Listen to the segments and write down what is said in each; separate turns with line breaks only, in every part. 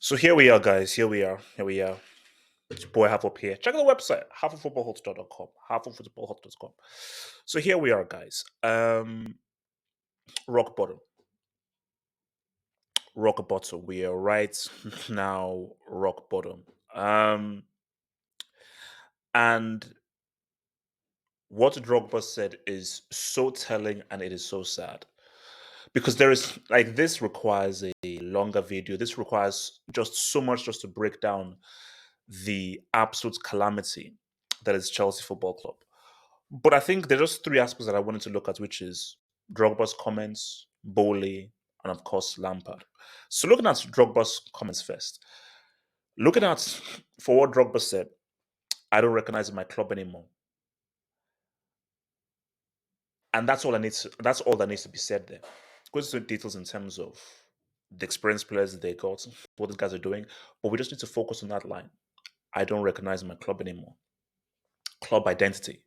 So here we are, guys. Here we are. Here we are. It's your boy Half up here. Check out the website, halfoffootballhot.com. Halfoffootballhot.com. So here we are, guys. Rock bottom. Rock bottom. We are right now rock bottom. And what Drogba said is so telling and it is so sad. Because there is like this requires a longer video. This requires just so much just to break down the absolute calamity that is Chelsea Football Club. But I think there's just three aspects that I wanted to look at, which is Drogba's comments, Boehly, and of course Lampard. So looking at Drogba's comments first, looking at for what Drogba said, I don't recognize my club anymore, and that's all I need. That's all that needs to be said there. Goes into details in terms of the experienced players that they got, what these guys are doing, but we just need to focus on that line. I don't recognize my club anymore. Club identity.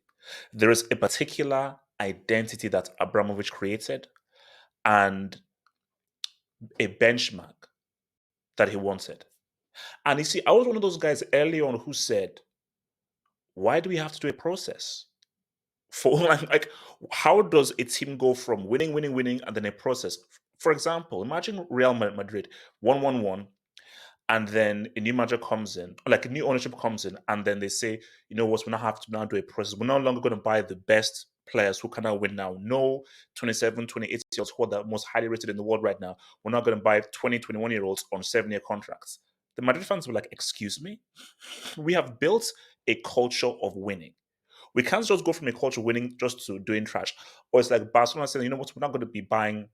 There is a particular identity that Abramovich created and a benchmark that he wanted. And you see, I was one of those guys early on who said, why do we have to do a process? For like, how does a team go from winning, winning, winning, and then a process? For example, imagine Real Madrid 1-1-1, and then a new manager comes in, like a new ownership comes in, and then they say, you know what, we now have to now do a process. We're no longer going to buy the best players who can now win now. No 27, 28-year-olds who are the most highly rated in the world right now. We're not going to buy 20, 21-year-olds on 7-year contracts. The Madrid fans were like, excuse me? We have built a culture of winning. We can't just go from a culture of winning just to doing trash. Or it's like Barcelona saying, you know what, we're not going to be buying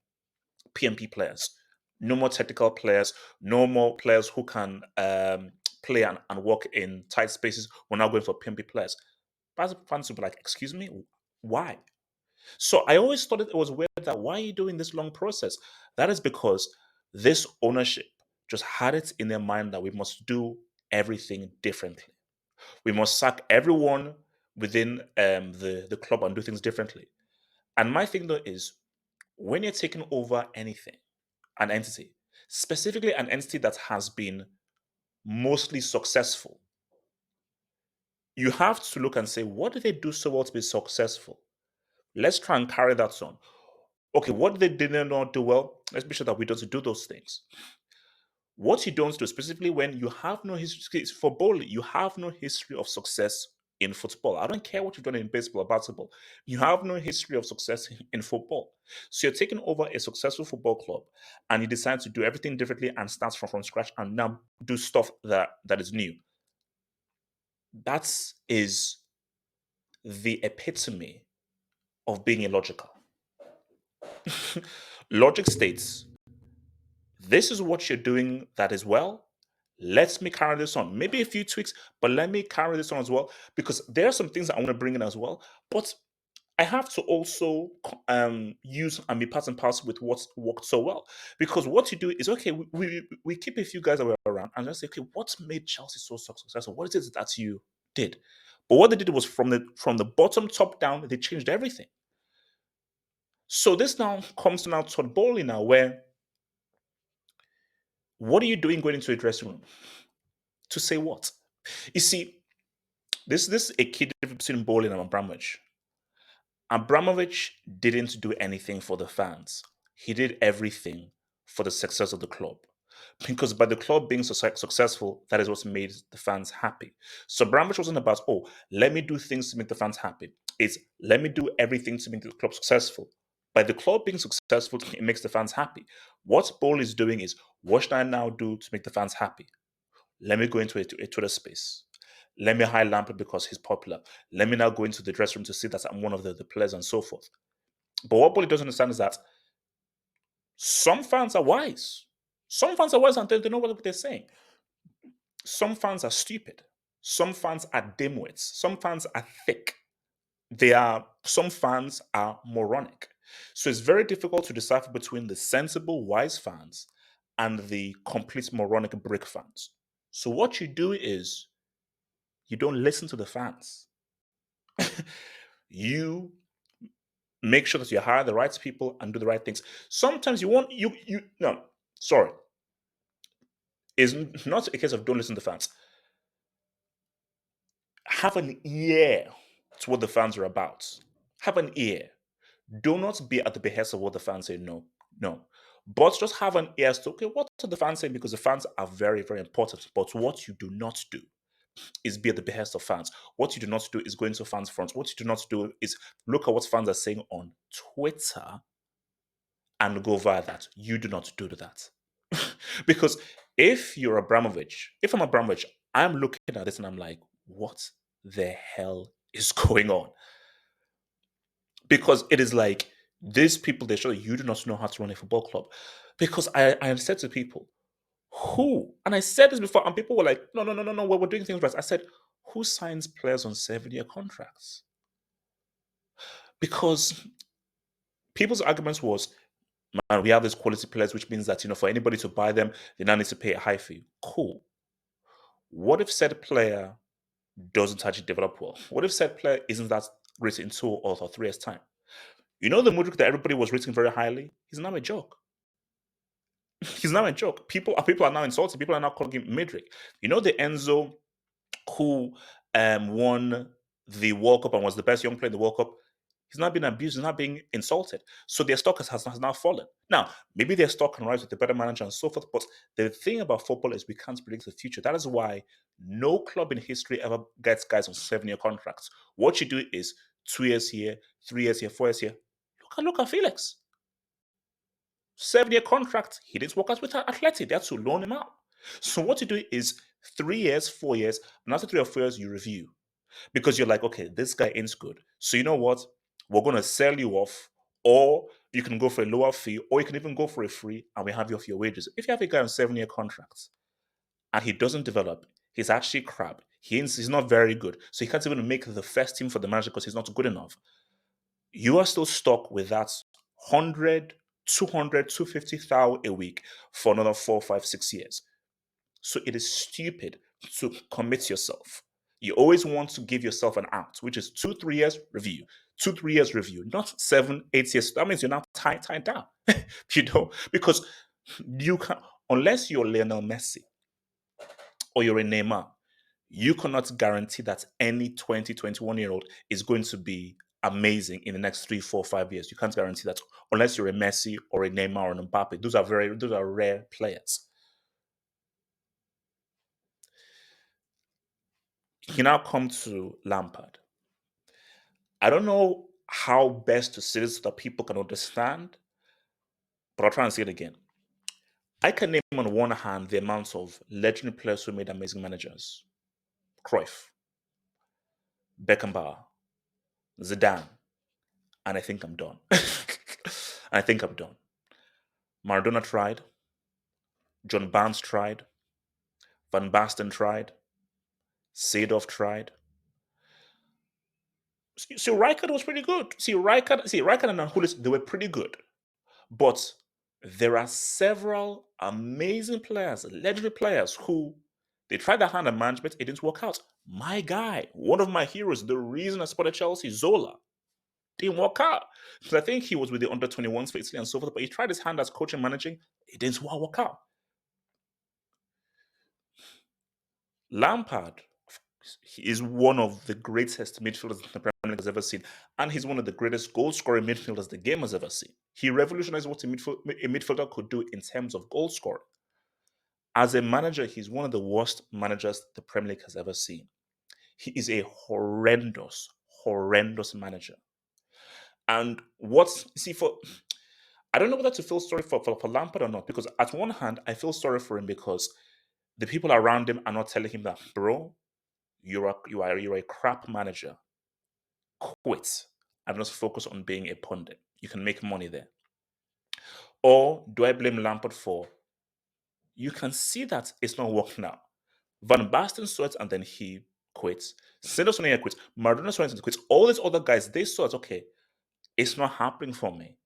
PMP players. No more technical players. No more players who can play and work in tight spaces. We're now going for PMP players. But fans would be like, excuse me, why? So I always thought it was weird that why are you doing this long process? That is because this ownership just had it in their mind that we must do everything differently. We must sack everyone within the club and do things differently. And my thing though is when you're taking over anything, an entity, specifically an entity that has been mostly successful, you have to look and say, what did they do so well to be successful? Let's try and carry that on. Okay, what they did not do well, let's be sure that we don't do those things. What you don't do, specifically when you have no history for bowling, you have no history of success in football. I don't care what you've done in baseball or basketball. You have no history of success in football. So you're taking over a successful football club and you decide to do everything differently and start from scratch and now do stuff that is new. That is the epitome of being illogical. Logic states this is what you're doing that is well. Let me carry this on. Maybe a few tweaks, but let me carry this on as well because there are some things that I want to bring in as well. But I have to also use and be part and parcel with what's worked so well. Because what you do is okay, we keep a few guys that were around and just say, okay, what made Chelsea so successful? What is it that you did? But what they did was from the bottom top down, they changed everything. So this now comes to now Todd Bowley now, where what are you doing going into a dressing room? To say what? You see, this is a key difference between Bowley and Abramovich. Abramovich didn't do anything for the fans. He did everything for the success of the club. Because by the club being successful, that is what made the fans happy. So Abramovich wasn't about, oh, let me do things to make the fans happy. It's let me do everything to make the club successful. By the club being successful, it makes the fans happy. What Bowley is doing is, what should I now do to make the fans happy? Let me go into a Twitter space. Let me hire Lampard because he's popular. Let me now go into the dressing room to see that I'm one of the players and so forth. But what Bolly doesn't understand is that some fans are wise. Some fans are wise and they know what they're saying. Some fans are stupid. Some fans are dimwits. Some fans are thick. Some fans are moronic. So it's very difficult to decipher between the sensible, wise fans and the complete moronic brick fans. So what you do is you don't listen to the fans. You make sure that you hire the right people and do the right things. Sometimes you want you no, sorry. It's not a case of don't listen to fans. Have an ear to what the fans are about. Have an ear. Do not be at the behest of what the fans say. No, no. But just have an ear to, okay, what are the fans saying? Because the fans are very, very important. But what you do not do is be at the behest of fans. What you do not do is go into fans' fronts. What you do not do is look at what fans are saying on Twitter and go via that. You do not do that. Because if I'm Abramovich, I'm looking at this and I'm like, what the hell is going on? Because it is like these people, they show that you do not know how to run a football club. Because I said to people, who, and I said this before, and people were like, no, no, no, no, no, we're doing things right. I said, who signs players on 7-year contracts? Because people's arguments was, man, we have these quality players, which means that, for anybody to buy them, they now need to pay a high fee. Cool. What if said player doesn't actually develop well? What if said player isn't that great in 2 or 3 years' time? The Mudrik that everybody was rating very highly, he's now a joke. He's now a joke. People are now insulted. People are now calling him Midrick. The Enzo who won the World Cup and was the best young player in the World Cup, he's not being abused, he's not being insulted. So their stock has now fallen. Now, maybe their stock can rise with a better manager and so forth, but the thing about football is we can't predict the future. That is why no club in history ever gets guys on 7-year contracts. What you do is 2 years here, 3 years here, 4 years here. Look at Felix. 7-year contract. He didn't work out with Atleti. They had to loan him out. So what you do is 3 years, 4 years, and after 3 or 4 years, you review. Because you're like, okay, this guy ain't good. So you know what? We're going to sell you off, or you can go for a lower fee, or you can even go for a free, and we have you off your wages. If you have a guy on 7-year contracts and he doesn't develop, he's actually crap. He's not very good. So he can't even make the first team for the manager because he's not good enough. You are still stuck with that 100, 200, 250,000 a week for another 4, 5, 6 years. So it is stupid to commit yourself. You always want to give yourself an out, which is 2, 3 years review, 2, 3 years review, not 7, 8 years. That means you're not tied down, because you can, unless you're Lionel Messi or you're a Neymar, you cannot guarantee that any 20, 21-year-old is going to be amazing in the next 3, 4, 5 years. You can't guarantee that unless you're a Messi or a Neymar or an Mbappe. Those are rare players. You now come to Lampard. I don't know how best to say this so that people can understand, but I'll try and say it again. I can name on one hand the amounts of legendary players who made amazing managers. Cruyff, Beckenbauer, Zidane, and I think I'm done. I think I'm done. Maradona tried. John Barnes tried. Van Basten tried. Seedorf tried. See, Rijkaard was pretty good. Rijkaard and Anhulis, they were pretty good. But there are several amazing players, legendary players who they tried their hand at management, it didn't work out. My guy, one of my heroes, the reason I supported Chelsea, Zola, didn't work out. Because I think he was with the under 21s for Italy and so forth, but he tried his hand as coach and managing, it didn't work out. Lampard he is one of the greatest midfielders the Premier League has ever seen, and he's one of the greatest goal scoring midfielders the game has ever seen. He revolutionized what a midfielder could do in terms of goal scoring. As a manager, he's one of the worst managers the Premier League has ever seen. He is a horrendous, horrendous manager. And for I don't know whether to feel sorry for Lampard or not, because at one hand, I feel sorry for him because the people around him are not telling him that, bro, you're a crap manager. Quit and just focus on being a pundit. You can make money there. Or do I blame Lampard for? You can see that it's not working out. Van Basten saw it and then he quits. Sendersson quits. Maradona saw it and quits. All these other guys, they saw it, okay, it's not happening for me.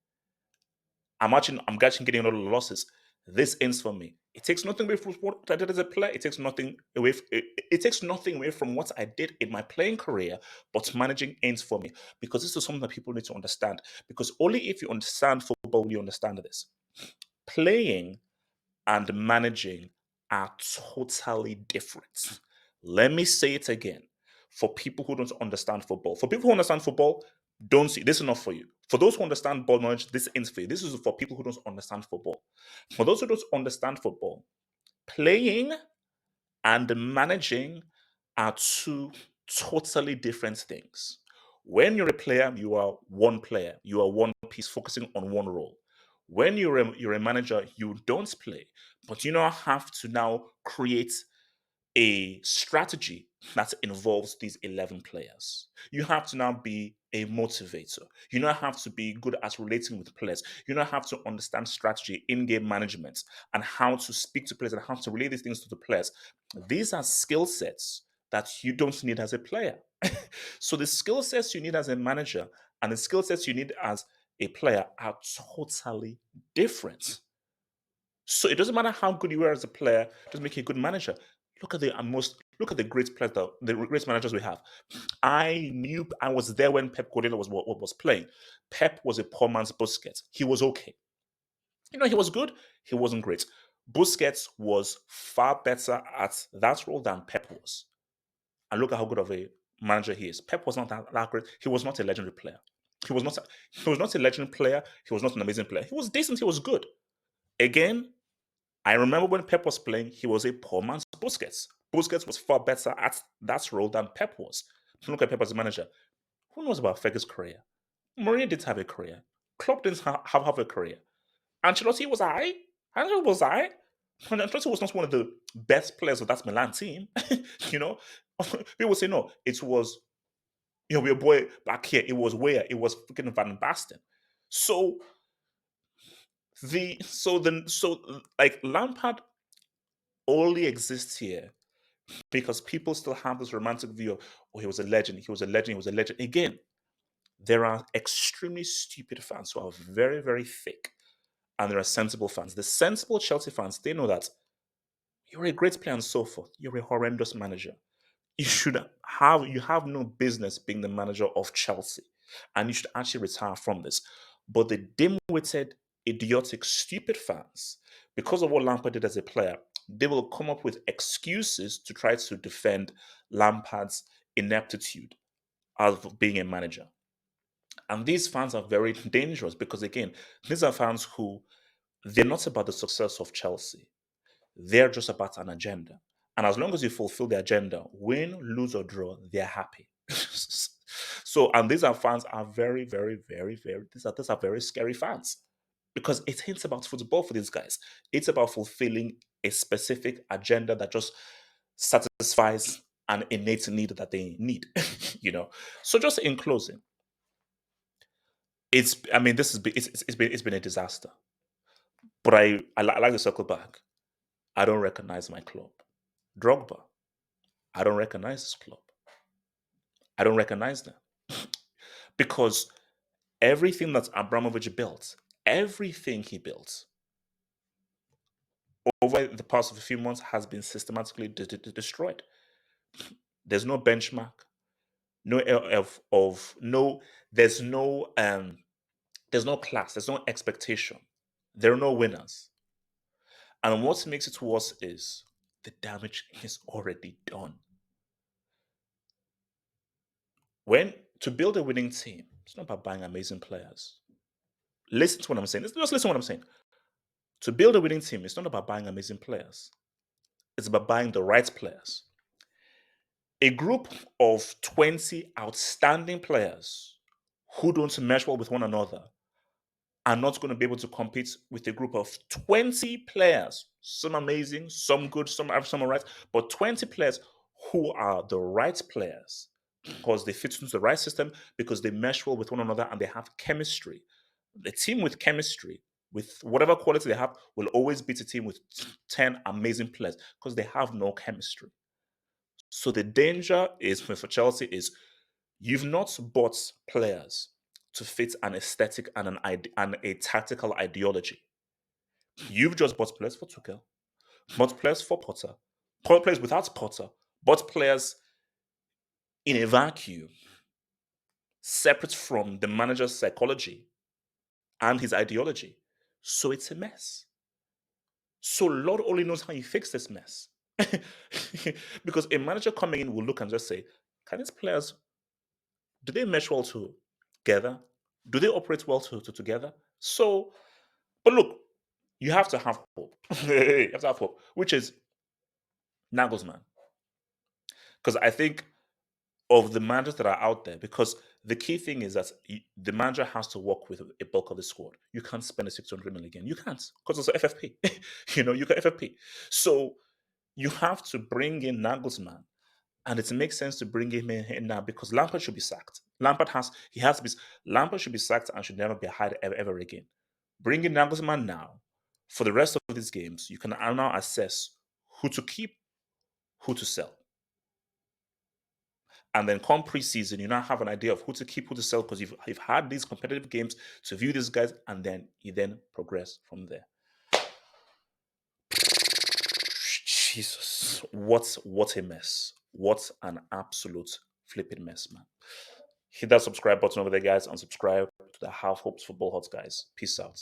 I'm actually getting a lot of losses. This ends for me. It takes nothing away from what I did as a player. It takes nothing away. It takes nothing away from what I did in my playing career. But managing ends for me because this is something that people need to understand. Because only if you understand football, will you understand this. Playing and managing are totally different. Let me say it again. For people who don't understand football, for people who understand football, don't see this is not for you. For those who understand ball knowledge, this isn't for you. This is for people who don't understand football. For those who don't understand football, playing and managing are two totally different things. When you're a player, you are one player. You are one piece focusing on one role. When you're a manager, you don't play, but you now have to now create a strategy that involves these 11 players. You have to now be a motivator. You now have to be good at relating with players. You now have to understand strategy, in-game management, and how to speak to players and how to relay these things to the players. These are skill sets that you don't need as a player. So the skill sets you need as a manager and the skill sets you need as a player are totally different. So it doesn't matter how good you are as a player, just make you a good manager. Look at the great players, the great managers we have. I was there when Pep Guardiola was playing. Pep was a poor man's Busquets. He was okay. He was good. He wasn't great. Busquets was far better at that role than Pep was. And look at how good of a manager he is. Pep was not that great. He was not a legendary player. He was not. He was not a legendary player. He was not an amazing player. He was decent. He was good. Again, I remember when Pep was playing, he was a poor man's Busquets. Busquets was far better at that role than Pep was. Look at Pep as a manager. Who knows about Fergus's career? Mourinho didn't have a career. Klopp didn't have a career. Ancelotti was I. Ancelotti was I. Ancelotti was not one of the best players of that Milan team. you know, people say no. It was your boy back here. It was where it was freaking Van Basten. So like Lampard only exists here because people still have this romantic view of, oh, he was a legend, he was a legend, he was a legend. Again, there are extremely stupid fans who are very, very thick, and there are sensible fans. The sensible Chelsea fans, they know that you're a great player and so forth. You're a horrendous manager. You have no business being the manager of Chelsea, and you should actually retire from this. But the dim-witted, idiotic, stupid fans, because of what Lampard did as a player, they will come up with excuses to try to defend Lampard's ineptitude of being a manager. And these fans are very dangerous because, again, these are fans who they're not about the success of Chelsea. They're just about an agenda. And as long as you fulfill the agenda, win, lose, or draw, they're happy. So, and these are fans are very, very, very, very, these are very scary fans because it ain't about football for these guys. It's about fulfilling a specific agenda that just satisfies an innate need that they need, you know. So, just in closing, I mean, it's been a disaster, but I like to circle back. I don't recognize my club. Drogba, I don't recognize this club. I don't recognize them because everything that Abramovich built, everything he built over the past of a few months has been systematically destroyed. There's no benchmark, no of no. There's no class. There's no expectation. There are no winners. And what makes it worse is the damage is already done. When to build a winning team, it's not about buying amazing players. Listen to what I'm saying. Just listen to what I'm saying. To build a winning team, it's not about buying amazing players. It's about buying the right players. A group of 20 outstanding players who don't mesh well with one another are not going to be able to compete with a group of 20 players. Some amazing, some good, some are right, but 20 players who are the right players because they fit into the right system, because they mesh well with one another and they have chemistry. The team with chemistry, with whatever quality they have, will always beat a team with 10 amazing players because they have no chemistry. So the danger is for Chelsea is you've not bought players to fit an aesthetic and and a tactical ideology. You've just bought players for Tuchel, bought players for Potter, bought players without Potter, bought players in a vacuum, separate from the manager's psychology and his ideology. So it's a mess. So Lord only knows how you fix this mess. Because a manager coming in will look and just say, can these players, do they mesh well together? Do they operate well together? So, but look, you have to have hope. You have to have hope, which is Nagelsmann. Because I think of the managers that are out there, because the key thing is that the manager has to work with a bulk of the squad. You can't spend a 600 million again. You can't, because it's FFP. You got FFP. So you have to bring in Nagelsmann, and it makes sense to bring him in now because Lampard should be sacked. Lampard should be sacked and should never be hired ever again. Bring in Nagelsmann now. For the rest of these games, you can now assess who to keep, who to sell. And then come preseason, you now have an idea of who to keep, who to sell, because you've had these competitive games to view these guys, and then you then progress from there. Jesus, what a mess! What an absolute flipping mess, man. Hit that subscribe button over there, guys, and subscribe to the Half Hopes Football Hot guys. Peace out.